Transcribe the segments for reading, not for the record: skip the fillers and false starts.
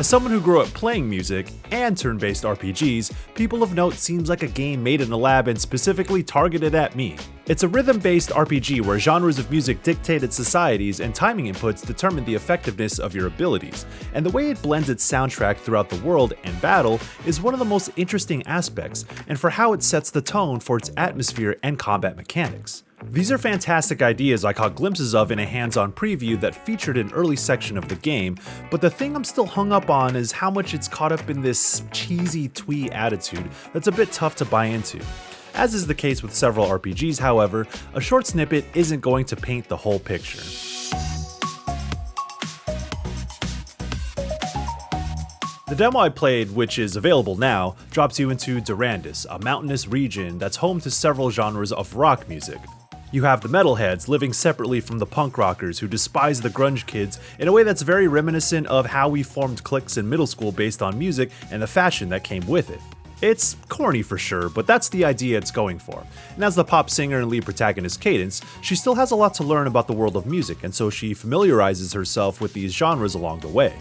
As someone who grew up playing music and turn-based RPGs, People of Note seems like a game made in a lab and specifically targeted at me. It's a rhythm-based RPG where genres of music dictated societies and timing inputs determine the effectiveness of your abilities, and the way it blends its soundtrack throughout the world and battle is one of the most interesting aspects, and for how it sets the tone for its atmosphere and combat mechanics. These are fantastic ideas I caught glimpses of in a hands-on preview that featured an early section of the game, but the thing I'm still hung up on is how much it's caught up in this cheesy twee attitude that's a bit tough to buy into. As is the case with several RPGs, however, a short snippet isn't going to paint the whole picture. The demo I played, which is available now, drops you into Durandus, a mountainous region that's home to several genres of rock music. You have the metalheads living separately from the punk rockers who despise the grunge kids in a way that's very reminiscent of how we formed cliques in middle school based on music and the fashion that came with it. It's corny for sure, but that's the idea it's going for. And as the pop singer and lead protagonist Cadence, she still has a lot to learn about the world of music, and so she familiarizes herself with these genres along the way.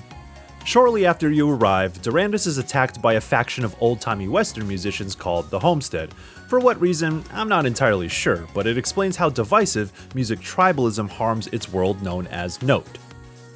Shortly after you arrive, Durandus is attacked by a faction of old-timey Western musicians called the Homestead. For what reason, I'm not entirely sure, but it explains how divisive music tribalism harms its world known as Note.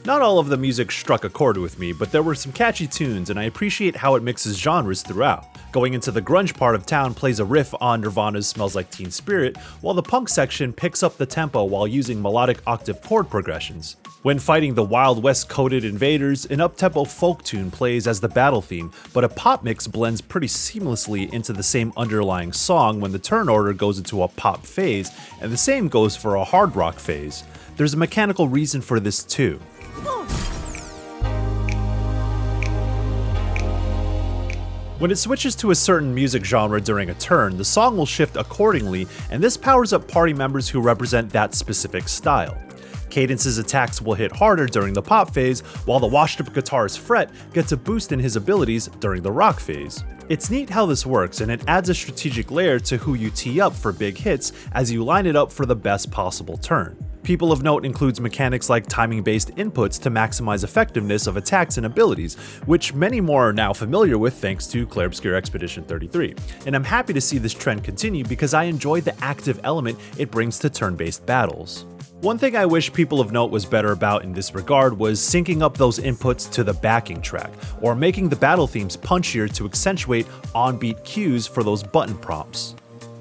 Not all of the music struck a chord with me, but there were some catchy tunes, and I appreciate how it mixes genres throughout. Going into the grunge part of town plays a riff on Nirvana's Smells Like Teen Spirit, while the punk section picks up the tempo while using melodic octave chord progressions. When fighting the Wild West-coded invaders, an up-tempo folk tune plays as the battle theme, but a pop mix blends pretty seamlessly into the same underlying song when the turn order goes into a pop phase, and the same goes for a hard rock phase. There's a mechanical reason for this too. When it switches to a certain music genre during a turn, the song will shift accordingly, and this powers up party members who represent that specific style. Cadence's attacks will hit harder during the pop phase, while the washed-up guitarist Fret gets a boost in his abilities during the rock phase. It's neat how this works, and it adds a strategic layer to who you tee up for big hits as you line it up for the best possible turn. People of Note includes mechanics like timing-based inputs to maximize effectiveness of attacks and abilities, which many more are now familiar with thanks to Clair Obscur Expedition 33, and I'm happy to see this trend continue because I enjoy the active element it brings to turn-based battles. One thing I wish People of Note was better about in this regard was syncing up those inputs to the backing track, or making the battle themes punchier to accentuate on-beat cues for those button prompts.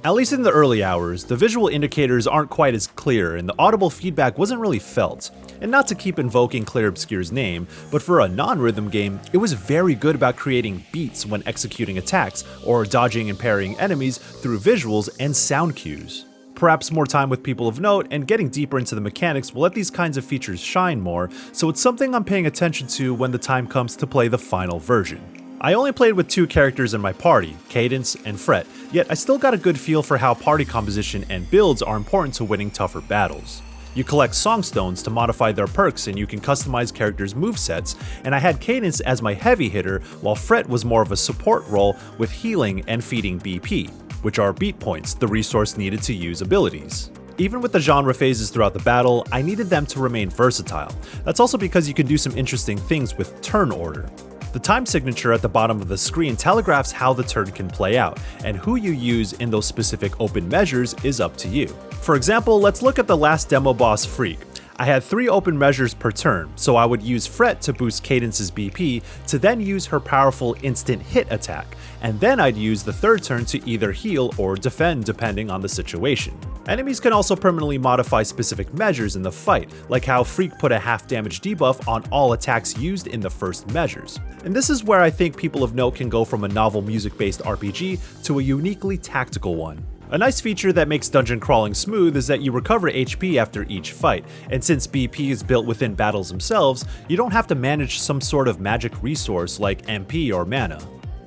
At least in the early hours, the visual indicators aren't quite as clear and the audible feedback wasn't really felt. And not to keep invoking Clair Obscur's name, but for a non-rhythm game, it was very good about creating beats when executing attacks or dodging and parrying enemies through visuals and sound cues. Perhaps more time with People of Note and getting deeper into the mechanics will let these kinds of features shine more, so it's something I'm paying attention to when the time comes to play the final version. I only played with 2 characters in my party, Cadence and Fret, yet I still got a good feel for how party composition and builds are important to winning tougher battles. You collect songstones to modify their perks and you can customize characters' movesets, and I had Cadence as my heavy hitter while Fret was more of a support role with healing and feeding BP, which are beat points, the resource needed to use abilities. Even with the genre phases throughout the battle, I needed them to remain versatile. That's also because you can do some interesting things with turn order. The time signature at the bottom of the screen telegraphs how the turn can play out, and who you use in those specific open measures is up to you. For example, let's look at the last demo boss, Freak. I had 3 open measures per turn, so I would use Fret to boost Cadence's BP to then use her powerful instant hit attack, and then I'd use the third turn to either heal or defend depending on the situation. Enemies can also permanently modify specific measures in the fight, like how Freak put a half damage debuff on all attacks used in the first measures. And this is where I think People of Note can go from a novel music-based RPG to a uniquely tactical one. A nice feature that makes dungeon crawling smooth is that you recover HP after each fight, and since BP is built within battles themselves, you don't have to manage some sort of magic resource like MP or mana.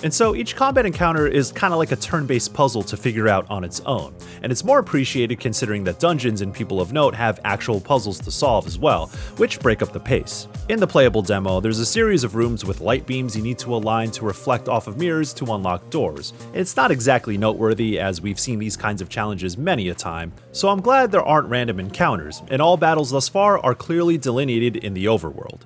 And so each combat encounter is kinda like a turn-based puzzle to figure out on its own, and it's more appreciated considering that dungeons in People of Note have actual puzzles to solve as well, which break up the pace. In the playable demo, there's a series of rooms with light beams you need to align to reflect off of mirrors to unlock doors. It's not exactly noteworthy as we've seen these kinds of challenges many a time, so I'm glad there aren't random encounters, and all battles thus far are clearly delineated in the overworld.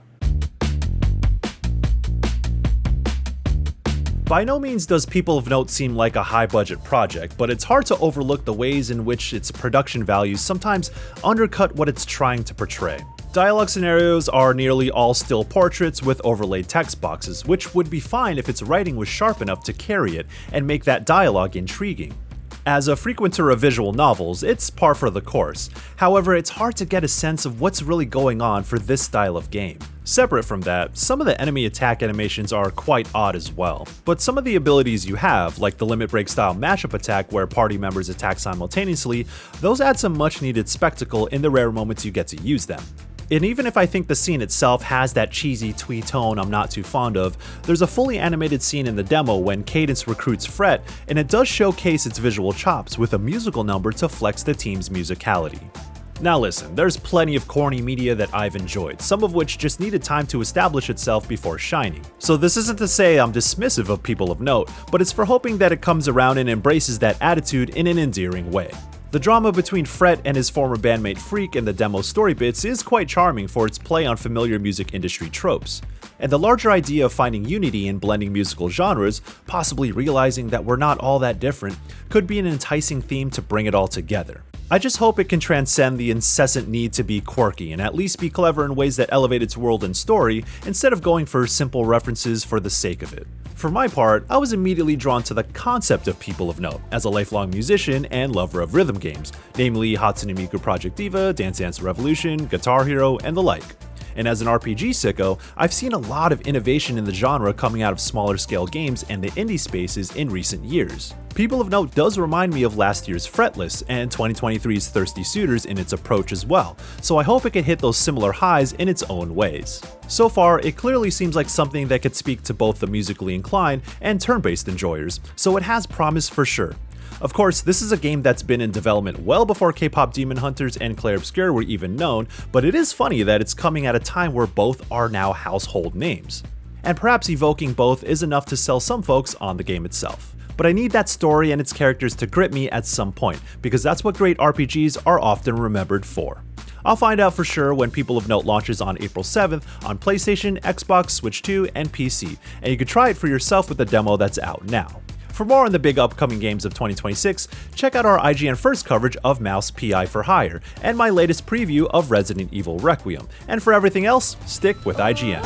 By no means does People of Note seem like a high-budget project, but it's hard to overlook the ways in which its production values sometimes undercut what it's trying to portray. Dialogue scenarios are nearly all still portraits with overlaid text boxes, which would be fine if its writing was sharp enough to carry it and make that dialogue intriguing. As a frequenter of visual novels, it's par for the course. However, it's hard to get a sense of what's really going on for this style of game. Separate from that, some of the enemy attack animations are quite odd as well. But some of the abilities you have, like the limit break style mashup attack where party members attack simultaneously, those add some much needed spectacle in the rare moments you get to use them. And even if I think the scene itself has that cheesy twee tone I'm not too fond of, there's a fully animated scene in the demo when Cadence recruits Fret, and it does showcase its visual chops with a musical number to flex the team's musicality. Now listen, there's plenty of corny media that I've enjoyed, some of which just needed time to establish itself before shining. So this isn't to say I'm dismissive of People of Note, but it's for hoping that it comes around and embraces that attitude in an endearing way. The drama between Fret and his former bandmate Freak in the demo story bits is quite charming for its play on familiar music industry tropes. And the larger idea of finding unity in blending musical genres, possibly realizing that we're not all that different, could be an enticing theme to bring it all together. I just hope it can transcend the incessant need to be quirky and at least be clever in ways that elevate its world and story instead of going for simple references for the sake of it. For my part, I was immediately drawn to the concept of People of Note as a lifelong musician and lover of rhythm games, namely Hatsune Miku Project Diva, Dance Dance Revolution, Guitar Hero, and the like. And as an RPG sicko, I've seen a lot of innovation in the genre coming out of smaller scale games and the indie spaces in recent years. People of Note does remind me of last year's Fretless and 2023's Thirsty Suitors in its approach as well, so I hope it can hit those similar highs in its own ways. So far, it clearly seems like something that could speak to both the musically inclined and turn-based enjoyers, so it has promise for sure. Of course, this is a game that's been in development well before K-pop Demon Hunters and Clair Obscur were even known, but it is funny that it's coming at a time where both are now household names. And perhaps evoking both is enough to sell some folks on the game itself. But I need that story and its characters to grip me at some point, because that's what great RPGs are often remembered for. I'll find out for sure when People of Note launches on April 7th on PlayStation, Xbox, Switch 2, and PC, and you can try it for yourself with the demo that's out now. For more on the big upcoming games of 2026, check out our IGN First coverage of Mouse PI for Hire, and my latest preview of Resident Evil Requiem. And for everything else, stick with IGN.